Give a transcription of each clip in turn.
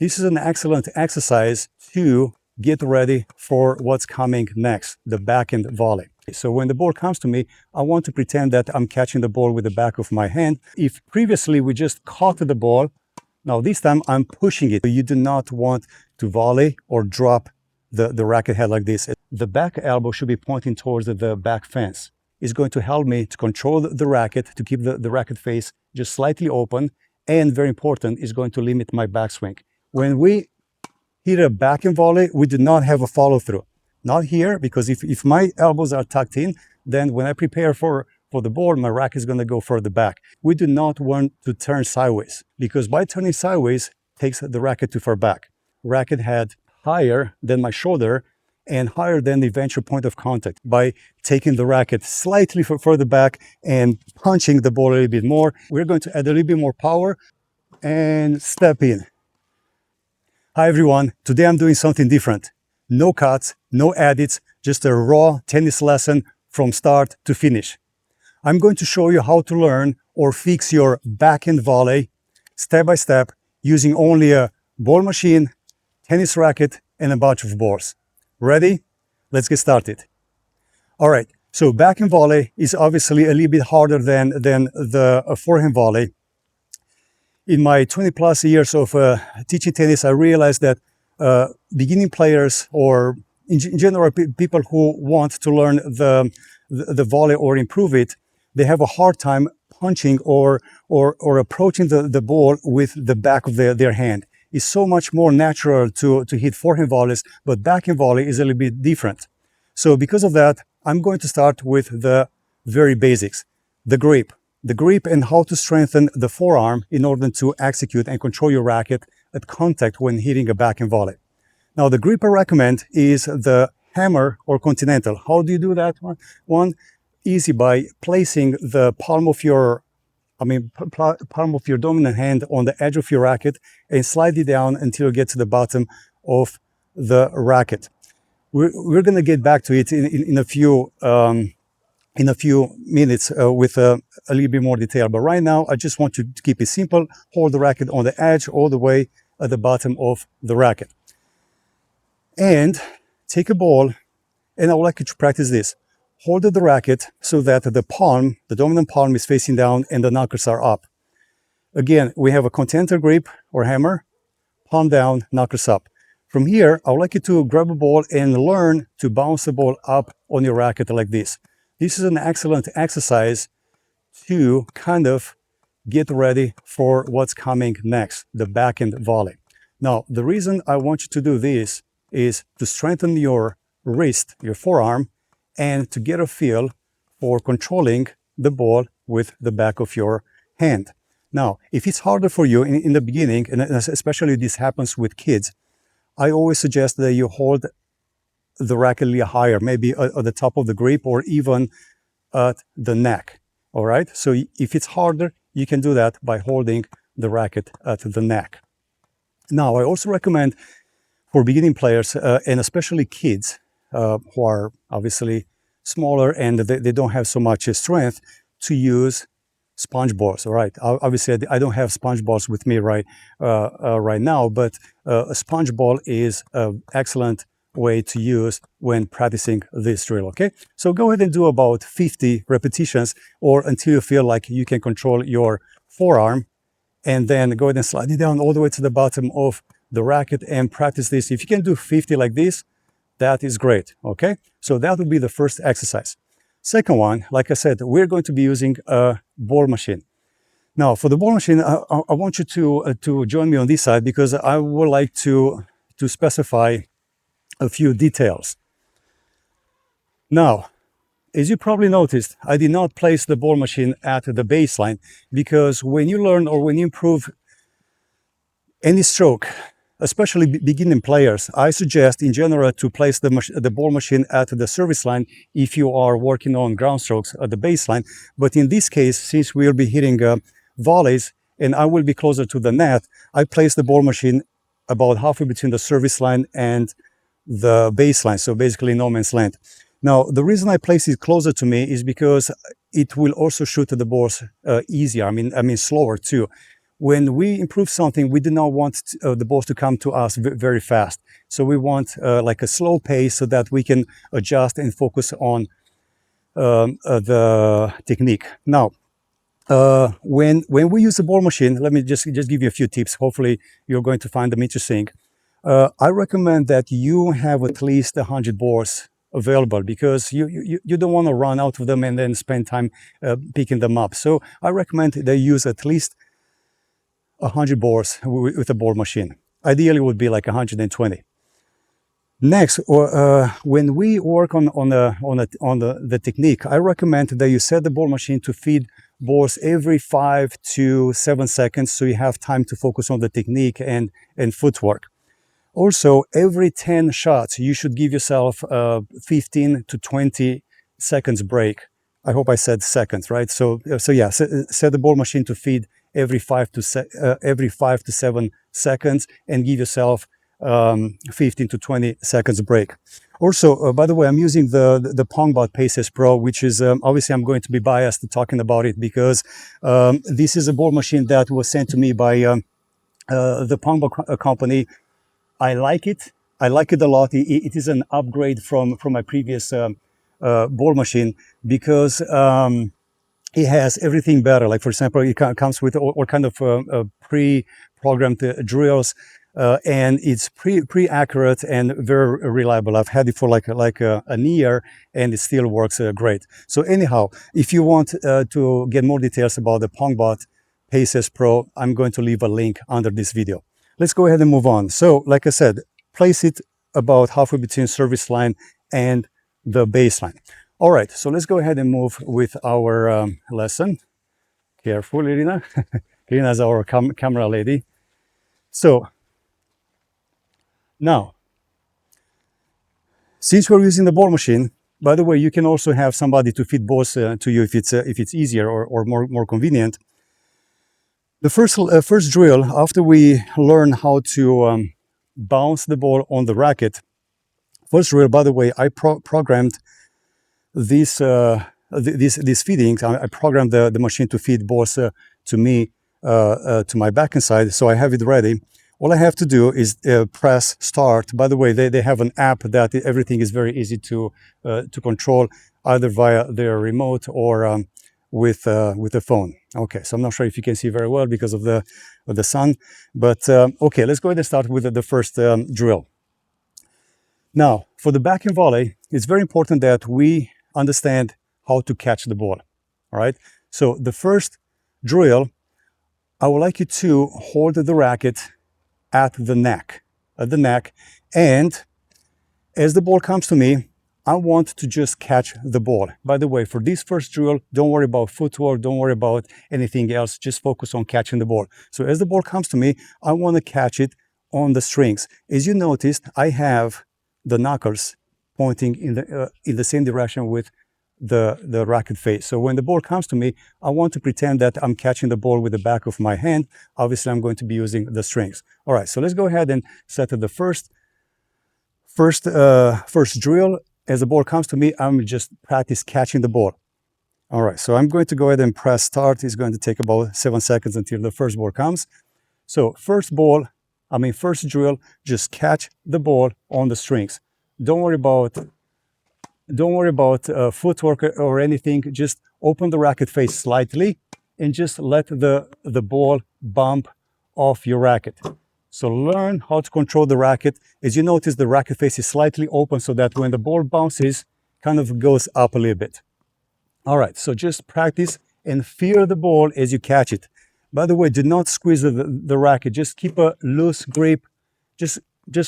This is an excellent exercise to get ready for what's coming next, the backhand volley. So when the ball comes to me, I want to pretend that I'm catching the ball with the back of my hand. If previously we just caught the ball, now this time I'm pushing it. You do not want to volley or drop the racket head like this. The back elbow should be pointing towards the back fence. It's going to help me to control the racket, to keep the racket face just slightly open, and very important, is going to limit my backswing. When we hit a backhand volley, we do not have a follow-through. Not here, because if my elbows are tucked in, then when I prepare for the ball, my racket is going to go further back. We do not want to turn sideways, because by turning sideways, takes the racket too far back. Racket head higher than my shoulder and higher than the eventual point of contact. By taking the racket slightly further back and punching the ball a little bit more, we're going to add a little bit more power and step in. Hi everyone, today I'm doing something different. No cuts, no edits, just a raw tennis lesson from start to finish. I'm going to show you how to learn or fix your backhand volley step by step using only a ball machine, tennis racket, and a bunch of balls. Ready? Let's get started. All right, so backhand volley is obviously a little bit harder than the forehand volley. In my 20 plus years of teaching tennis, I realized that beginning players, or in general people who want to learn the volley or improve it, they have a hard time punching or approaching the ball with the back of their hand. It's so much more natural to hit forehand volleys, but backhand volley is a little bit different. So because of that, I'm going to start with the very basics, the grip and how to strengthen the forearm in order to execute and control your racket at contact when hitting a backhand volley. Now, the grip I recommend is the hammer or continental. How do you do that one? Easy, by placing the palm of your dominant hand on the edge of your racket and slide it down until you get to the bottom of the racket. We're going to get back to it in a few minutes with a little bit more detail. But right now, I just want you to keep it simple. Hold the racket on the edge all the way at the bottom of the racket. And take a ball, and I would like you to practice this. Hold the racket so that the palm, the dominant palm, is facing down and the knuckles are up. Again, we have a continental grip or hammer, palm down, knuckles up. From here, I would like you to grab a ball and learn to bounce the ball up on your racket like this. This is an excellent exercise to kind of get ready for what's coming next, the backhand volley. Now, the reason I want you to do this is to strengthen your wrist, your forearm, and to get a feel for controlling the ball with the back of your hand. Now, if it's harder for you in the beginning, and especially this happens with kids, I always suggest that you hold the racket a little higher, maybe at the top of the grip or even at the neck. All right, so if it's harder, you can do that by holding the racket at the neck. Now, I also recommend for beginning players, and especially kids who are obviously smaller and they don't have so much strength, to use sponge balls. All right, obviously I don't have sponge balls with me right now, but a sponge ball is an excellent way to use when practicing this drill. Okay, so go ahead and do about 50 repetitions, or until you feel like you can control your forearm, and then go ahead and slide it down all the way to the bottom of the racket and practice this. If you can do 50 like this, that is great. Okay, so that would be the first exercise. Second one, like I said, we're going to be using a ball machine. Now, for the ball machine, I want you to join me on this side, because I would like to specify a few details. Now, as you probably noticed, I did not place the ball machine at the baseline, because when you learn or when you improve any stroke, especially beginning players, I suggest in general to place the ball machine at the service line if you are working on ground strokes at the baseline. But in this case, since we'll be hitting volleys and I will be closer to the net, I place the ball machine about halfway between the service line and the baseline, so basically no man's land. Now, the reason I place it closer to me is because it will also shoot the balls easier, I mean slower too. when we improve something, we do not want the balls to come to us very fast. So we want like a slow pace so that we can adjust and focus on the technique. Now, when we use a ball machine, let me just give you a few tips. Hopefully, you're going to find them interesting. I recommend that you have at least 100 balls available, because you don't want to run out of them and then spend time picking them up. So I recommend that you use at least 100 balls with a ball machine. Ideally, it would be like 120. Next, when we work on the technique, I recommend that you set the ball machine to feed balls every 5 to 7 seconds, so you have time to focus on the technique and footwork. Also, every 10 shots, you should give yourself 15 to 20 seconds break. I hope I said seconds, right? So yeah, set the ball machine to feed every 5 to 7 seconds, and give yourself 15 to 20 seconds break. Also, by the way, I'm using the pongbot Paces Pro, which is obviously I'm going to be biased talking about it, because this is a ball machine that was sent to me by the pongbot company. I like it. I like it a lot. It is an upgrade from my previous ball machine, because it has everything better. Like, for example, it comes with all kind of pre-programmed drills, and it's pretty accurate and very reliable. I've had it for like a year, and it still works great. So anyhow, if you want to get more details about the pongbot Paces Pro, I'm going to leave a link under this video. Let's go ahead and move on. So, like I said, place it about halfway between service line and the baseline. All right, so let's go ahead and move with our lesson. Careful, Irina. Irina is our camera lady. So, now, since we're using the ball machine, by the way, you can also have somebody to feed balls to you if it's easier or more convenient. The first drill, after we learn how to bounce the ball on the racket, first drill, by the way, I programmed these feedings. I programmed the machine to feed balls to me, to my backhand side, so I have it ready. All I have to do is press start. By the way, they have an app that everything is very easy to control, either via their remote or with the phone. Okay, so I'm not sure if you can see very well because of the sun, but okay, let's go ahead and start with the first drill. Now, for the backhand volley, it's very important that we understand how to catch the ball. All right, so the first drill, I would like you to hold the racket at the neck, and as the ball comes to me, I want to just catch the ball. By the way, for this first drill, don't worry about footwork, don't worry about anything else, just focus on catching the ball. So as the ball comes to me, I want to catch it on the strings. As you noticed, I have the knuckles pointing in the same direction with the racket face. So when the ball comes to me, I want to pretend that I'm catching the ball with the back of my hand. Obviously, I'm going to be using the strings. All right, so let's go ahead and set the first drill. As the ball comes to me, I'm just practice catching the ball. All right, so I'm going to go ahead and press start. It's going to take about 7 seconds until the first ball comes. So first drill, just catch the ball on the strings. Don't worry about footwork or anything. Just open the racket face slightly and just let the ball bump off your racket. So learn how to control the racket. As you notice, the racket face is slightly open so that when the ball bounces, kind of goes up a little bit. All right, so just practice and feel the ball as you catch it. By the way, do not squeeze the racket. Just keep a loose grip, just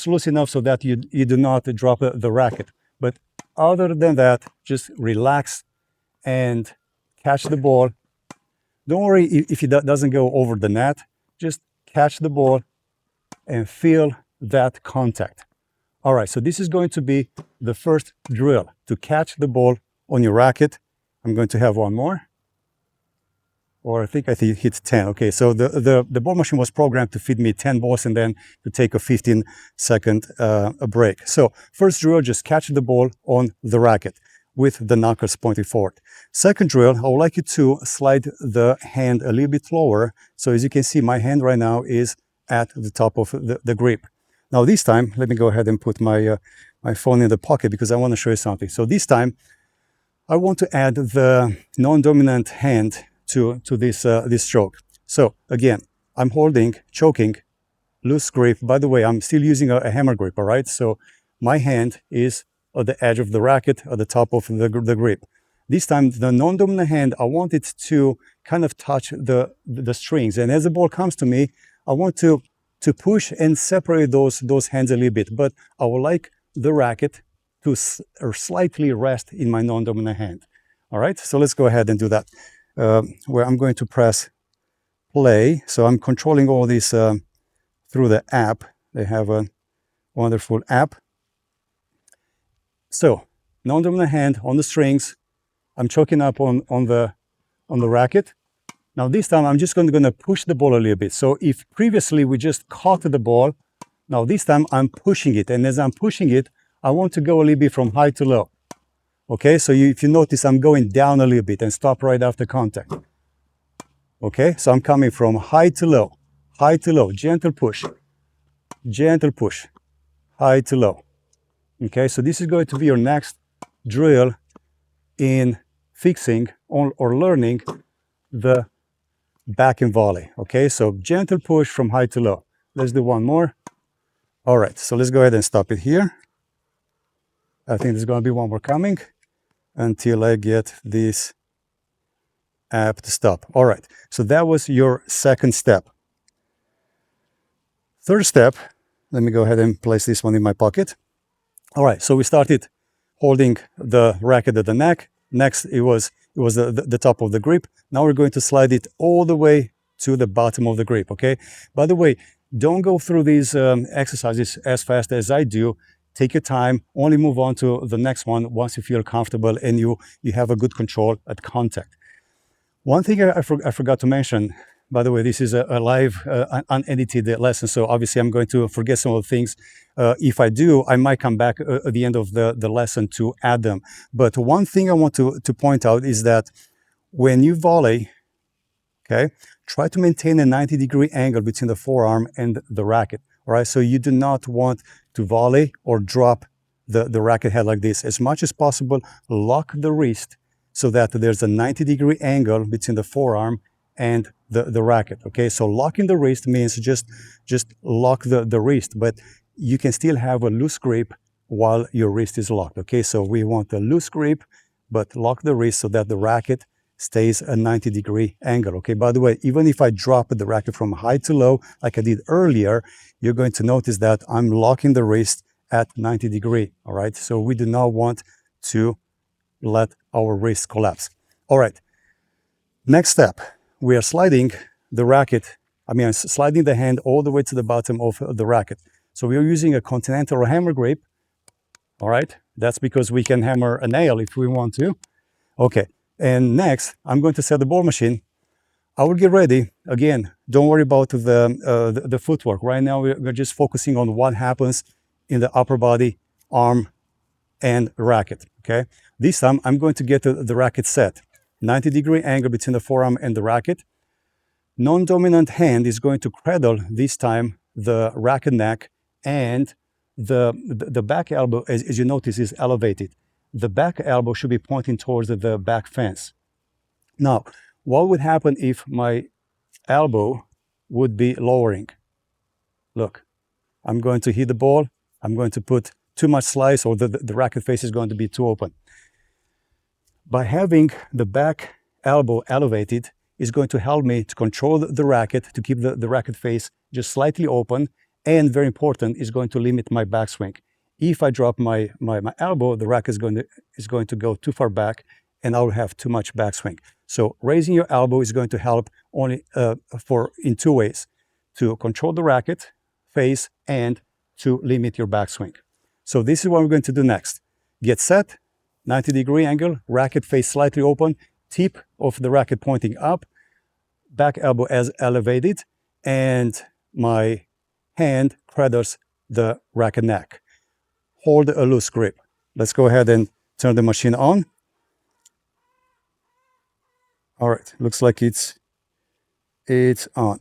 loose enough so that you do not drop the racket. But other than that, just relax and catch the ball. Don't worry if it doesn't go over the net. Just catch the ball and feel that contact. All right, so this is going to be the first drill, to catch the ball on your racket. I'm going to have one more. Or I think hit 10. Okay, so the ball machine was programmed to feed me 10 balls and then to take a 15-second break. So first drill, just catch the ball on the racket. with the knuckles pointing forward. Second drill, I would like you to slide the hand a little bit lower. So as you can see, my hand right now is at the top of the grip. Now this time, let me go ahead and put my phone in the pocket because I want to show you something. So this time, I want to add the non-dominant hand to this stroke. So again, I'm holding, choking, loose grip. By the way, I'm still using a hammer grip, all right? So my hand is at the edge of the racket, at the top of the grip. This time, the non-dominant hand, I want it to kind of touch the strings. And as the ball comes to me, I want to push and separate those hands a little bit. But I would like the racket to slightly rest in my non-dominant hand. All right, so let's go ahead and do that. Where I'm going to press play. So I'm controlling all this through the app. They have a wonderful app. So non-dominant hand on the strings. I'm choking up on the racket. Now this time I'm just going to push the ball a little bit. So if previously we just caught the ball, now this time I'm pushing it. And as I'm pushing it, I want to go a little bit from high to low. Okay, so if you notice, I'm going down a little bit and stop right after contact. Okay, so I'm coming from high to low, gentle push, high to low. Okay, so this is going to be your next drill in fixing or learning the backhand volley. Okay, so gentle push from high to low. Let's do one more. All right, so let's go ahead and stop it here. I think there's going to be one more coming until I get this app to stop. All right, so that was your second step. Third step, let me go ahead and place this one in my pocket. All right, so we started holding the racket at the neck. Next, it was the top of the grip. Now we're going to slide it all the way to the bottom of the grip, okay? By the way, don't go through these exercises as fast as I do. Take your time, only move on to the next one once you feel comfortable and you have a good control at contact. One thing I forgot to mention, by the way, this is a live, unedited lesson, so obviously I'm going to forget some of the things. If I do, I might come back at the end of the lesson to add them. But one thing I want to point out is that when you volley, okay, try to maintain a 90-degree angle between the forearm and the racket. All right, so you do not want to volley or drop the racket head like this. As much as possible, lock the wrist so that there's a 90-degree angle between the forearm and the racket. Okay, so locking the wrist means just lock the wrist, but you can still have a loose grip while your wrist is locked. Okay, so we want a loose grip, but lock the wrist so that the racket stays a 90-degree angle. Okay, by the way, even if I drop the racket from high to low, like I did earlier, you're going to notice that I'm locking the wrist at 90 degree. All right, so we do not want to let our wrist collapse. All right, next step, we are sliding the racket, sliding the hand all the way to the bottom of the racket. So we are using a continental or hammer grip. All right, that's because we can hammer a nail if we want to. Okay, and next, I'm going to set the ball machine. I will get ready. Again, don't worry about the footwork. Right now, we're just focusing on what happens in the upper body, arm, and racket, okay? This time, I'm going to get the racket set. 90-degree angle between the forearm and the racket. Non-dominant hand is going to cradle, this time, the racket neck, and the back elbow, as you notice, is elevated. The back elbow should be pointing towards the back fence. Now, what would happen if my elbow would be lowering? Look, I'm going to hit the ball. I'm going to put too much slice, or the racket face is going to be too open. By having the back elbow elevated is going to help me to control the racket, to keep the racket face just slightly open, and very important, is going to limit my backswing. If I drop my elbow, the racket is going to go too far back, and I will have too much backswing. So raising your elbow is going to help only in two ways: to control the racket face and to limit your backswing. So this is what we're going to do next. Get set, 90-degree angle, racket face slightly open, tip of the racket pointing up, back elbow as elevated, and my hand cradles the racket neck. Hold a loose grip. Let's go ahead and turn the machine on. All right, looks like it's on.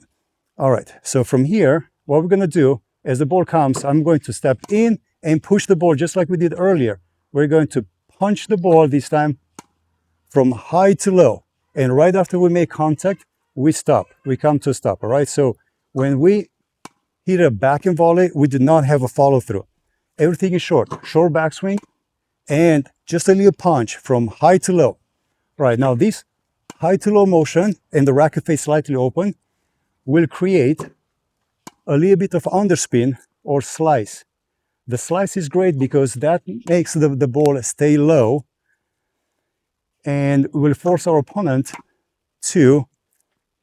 All right, so from here, what we're gonna do, as the ball comes, I'm going to step in and push the ball just like we did earlier. We're going to punch the ball this time from high to low. And right after we make contact, we stop. We come to a stop, all right? So when we hit a backhand volley, we do not have a follow through. Everything is short backswing, and just a little punch from high to low. Right, now this high to low motion and the racket face slightly open will create a little bit of underspin or slice. The slice is great because that makes the ball stay low and will force our opponent to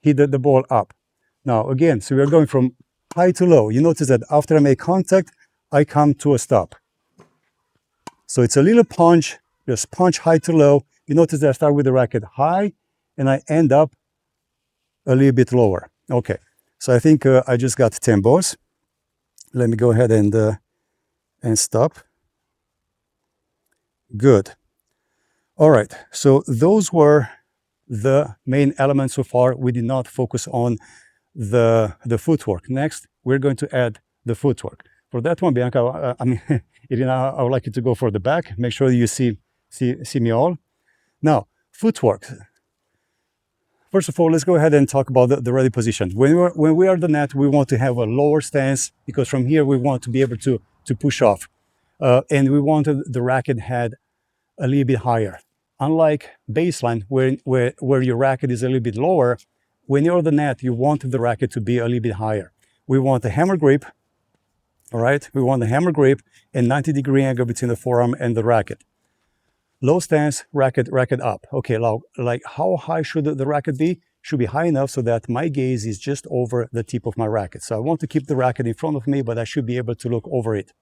hit the ball up. Now again, so we are going from high to low. You notice that after I make contact, I come to a stop. So it's a little punch, just punch high to low. You notice that I start with the racket high and I end up a little bit lower. Okay, so I think I just got 10 balls. Let me go ahead and stop. Good. All right, so those were the main elements so far. We did not focus on the footwork. Next, we're going to add the footwork. For that one, Bianca, I mean, Irina, I would like you to go for the back. Make sure you see me all. Now, footwork. First of all, let's go ahead and talk about the ready position. When we are at the net, we want to have a lower stance because from here we want to be able to push off. And we want the racket head a little bit higher. Unlike baseline, where your racket is a little bit lower, when you're at the net, you want the racket to be a little bit higher. We want a hammer grip, all right? We want a hammer grip and 90-degree angle between the forearm and the racket. Low stance, racket up. Okay, now, like how high should the racket be? Should be high enough so that my gaze is just over the tip of my racket. So I want to keep the racket in front of me, but I should be able to look over it.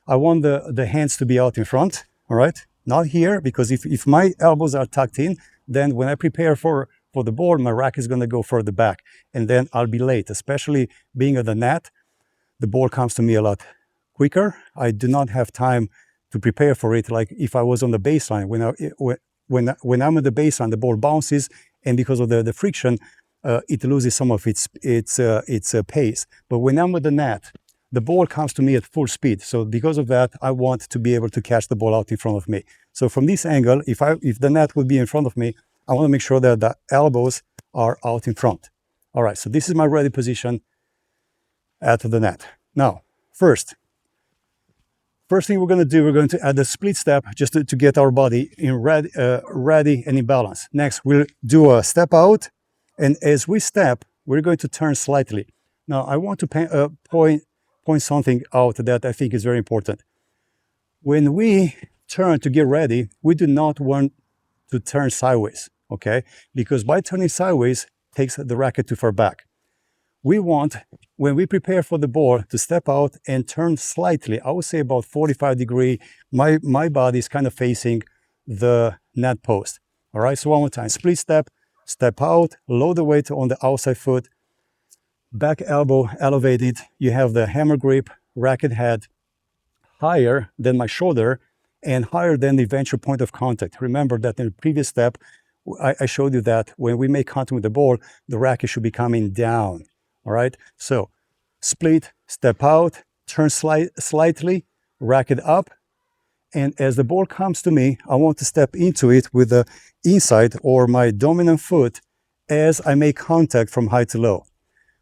I want the hands to be out in front, all right? Not here, because if my elbows are tucked in, then when I prepare for the board, my racket is going to go further back, and then I'll be late, especially being at the net. The ball comes to me a lot quicker. I do not have time to prepare for it like if I was on the baseline. When I'm at the baseline, the ball bounces, and because of the friction, it loses some of its pace. But when I'm at the net, the ball comes to me at full speed. So because of that, I want to be able to catch the ball out in front of me. So from this angle, if the net would be in front of me, I want to make sure that the elbows are out in front. All right, so this is my ready position at the net. Now, first thing we're going to do, we're going to add a split step just to get our body in ready and in balance. Next, we'll do a step out, and as we step, we're going to turn slightly. Now, I want to point something out that I think is very important. When we turn to get ready, we do not want to turn sideways, okay? Because by turning sideways, takes the racket too far back. We want, when we prepare for the ball, to step out and turn slightly. I would say about 45 degree. My body is kind of facing the net post. All right, so one more time. Split step, step out, load the weight on the outside foot, back elbow elevated. You have the hammer grip, racket head higher than my shoulder and higher than the eventual point of contact. Remember that in the previous step, I showed you that when we make contact with the ball, the racket should be coming down. All right, so split, step out, turn slightly, racket up, and as the ball comes to me, I want to step into it with the inside or my dominant foot as I make contact from high to low.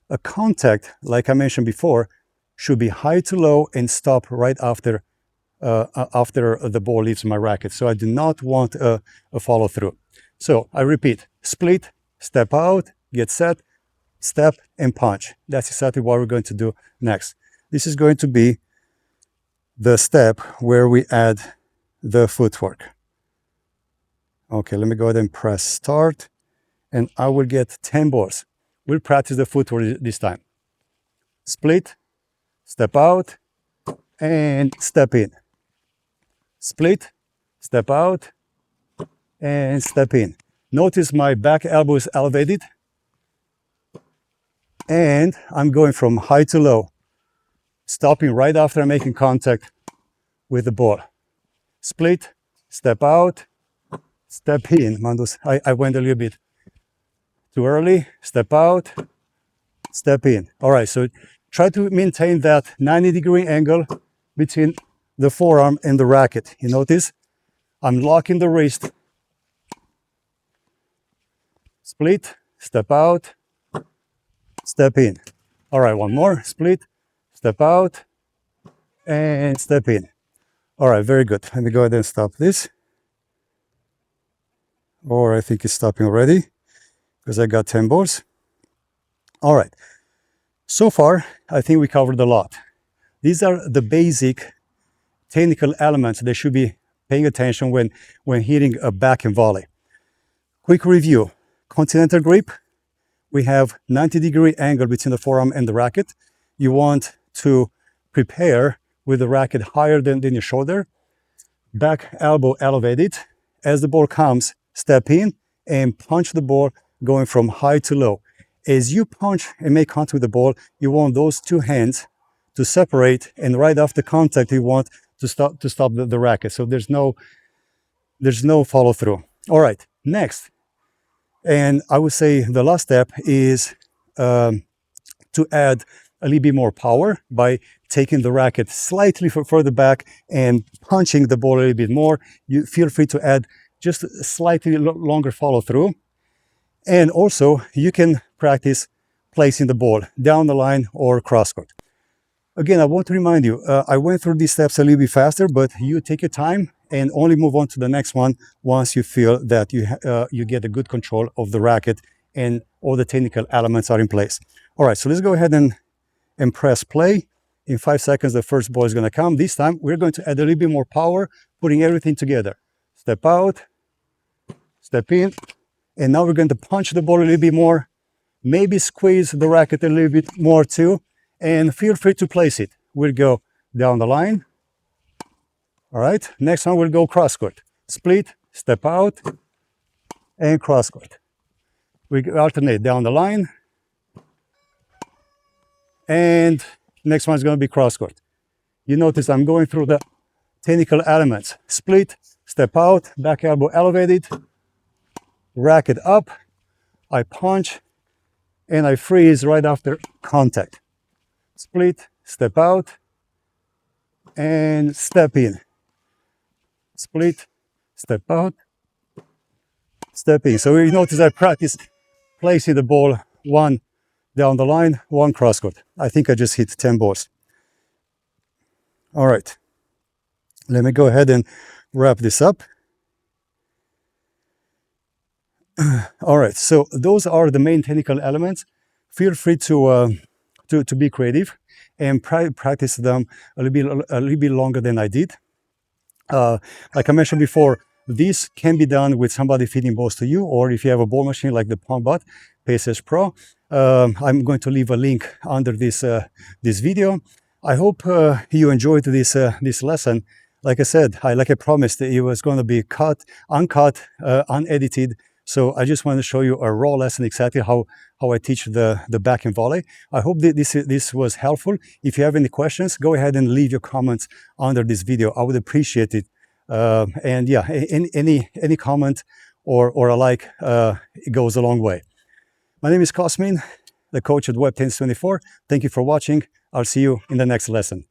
A contact, like I mentioned before, should be high to low and stop right after the ball leaves my racket. So I do not want a follow through. So I repeat, split, step out, get set, step and punch. That's exactly what we're going to do next. This is going to be the step where we add the footwork. Okay, let me go ahead and press start, and I will get 10 balls. We'll practice the footwork this time. Split, step out, and step in. Split, step out, and step in. Notice my back elbow is elevated, and I'm going from high to low, stopping right after I'm making contact with the ball. Split, step out, step in. Mandus, I went a little bit too early. Step out, step in. All right, so try to maintain that 90-degree angle between the forearm and the racket. You notice I'm locking the wrist. Split, step out, step in. All right, one more. Split, step out, and step in. All right, very good. Let me go ahead and stop this. Or I think it's stopping already because I got 10 balls. All right. So far, I think we covered a lot. These are the basic technical elements that should be paying attention when hitting a backhand volley. Quick review. Continental grip. We have 90-degree angle between the forearm and the racket. You want to prepare with the racket higher than your shoulder. Back elbow elevated. As the ball comes, step in and punch the ball going from high to low. As you punch and make contact with the ball, you want those two hands to separate, and right after contact, you want to stop the racket. So there's no follow through. All right, next. And I would say the last step is to add a little bit more power by taking the racket slightly further back and punching the ball a little bit more. You feel free to add just a slightly longer follow through. And also you can practice placing the ball down the line or cross court. Again, I want to remind you, I went through these steps a little bit faster, but you take your time and only move on to the next one once you feel that you get a good control of the racket and all the technical elements are in place. All right, so let's go ahead and press play. In 5 seconds, the first ball is going to come. This time, we're going to add a little bit more power, putting everything together. Step out, step in, and now we're going to punch the ball a little bit more. Maybe squeeze the racket a little bit more too, and feel free to place it. We'll go down the line. All right, next one we'll go cross court. Split, step out, and cross court. We alternate down the line. And next one is going to be cross court. You notice I'm going through the technical elements. Split, step out, back elbow elevated, racket up, I punch, and I freeze right after contact. Split, step out, and step in. Split, step out, step in. So you notice I practice placing the ball one down the line, one cross court. I think I just hit 10 balls. All right. Let me go ahead and wrap this up. All right, so those are the main technical elements. Feel free to be creative and practice them a little bit longer than I did. Like I mentioned before, this can be done with somebody feeding balls to you, or if you have a ball machine like the pongbot Paces Pro. I'm going to leave a link under this video. I hope you enjoyed this lesson. Like I said, like I promised, it was going to be uncut, unedited. So I just want to show you a raw lesson, exactly how I teach the backhand volley. I hope that this was helpful. If you have any questions, go ahead and leave your comments under this video. I would appreciate it. And yeah, any comment or a like, it goes a long way. My name is Cosmin, the coach at Web 1024. Thank you for watching. I'll see you in the next lesson.